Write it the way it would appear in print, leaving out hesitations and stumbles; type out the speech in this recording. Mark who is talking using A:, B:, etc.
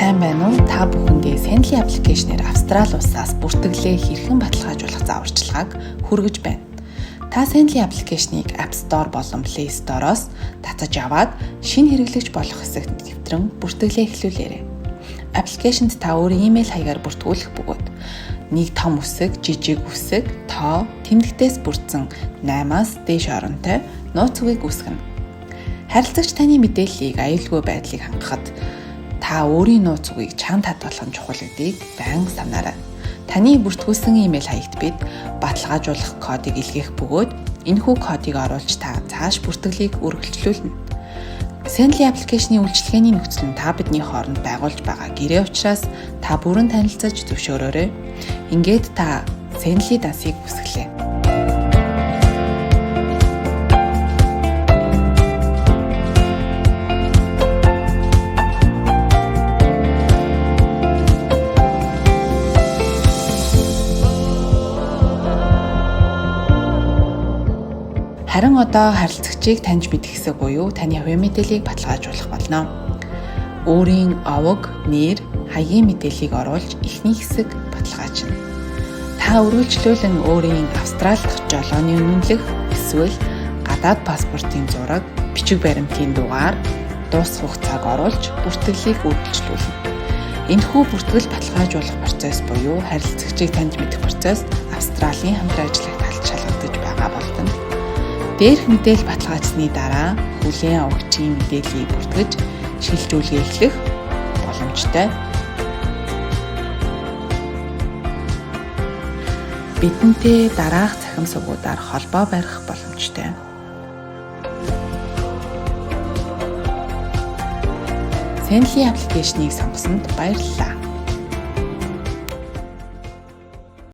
A: Сайн байна уу? Та бүхэндээ Sendly аппликейшнээр Австрали улсаас бүртгэлээ хэрхэн баталгаажуулах зааварчилгааг хүргэж байна. Та Sendly аппликейшнийг App Store болон Play Store-оос татаж аваад шинэ хэрэглэгч болох хэсэгт нэвтрэн бүртгэлээ эхлүүлээрэй. Аппликейшнд та өөрийн имэйл хаягаар бүртгүүлэх бөгөөд нэг том үсэг, жижиг үсэг, тоо, тэмдэгтээс бүрдсэн 8-аас дээш оронтой нууц үгийг үүсгэнэ. Харилцагч таны мэдээллийг аюулгүй байдлыг хангахад та өөрийн нууц үгийг чамд хадгалах нь чухал гэдгийг байнга санаарай. Таны бүртгүүлсэн имэйл хаягт бид баталгаажуулах кодыг илгээх бөгөөд энэхүү кодыг оруулж та цааш бүртгэлийг үргэлжлүүлнэ. Sendly аппликейшны үйлчилгээний нөхцөл нь та бидний хооронд байгуулж байгаа гэрээ учраас та бүрэн танилцаж зөвшөөрөөрэй. Ингээд та Sendly дансыг бүсгэлээ. Харин одоо харилцагчийг таньж мэдэх хэсэг буюу таны хувийн мэдээллийг баталгаажуулах болно. Өөрийн овог, нэр, хаягийн мэдээллийг оруулж эхний хэсэг баталгаажна. Та үргэлжлүүлэн өөрийн Австрали дахь жолооны үнэмлэх эсвэл гадаад паспортын зураг, бичиг баримтын дугаар, дуусах хугацааг оруулж бүртгэлийг үргэлжлүүлнэ. Энэхүү бүртгэл баталгаажуулах процесс буюу харилцагчийг таньж мэдэх процесс Австралийн хамтран ажиллагт талд шалгагдаж байгаа болдог. Дээрх мэдээлэл баталгаажсны дараа хүлээн авагчийн мэдээллийг бүртгэж шилжүүлгээ эхлэх боломжтой. Бидэнтэй дараах цахим сувгуудаар холбоо барих боломжтой. Sendly аппликейшнийг сонгосонд баярлалаа.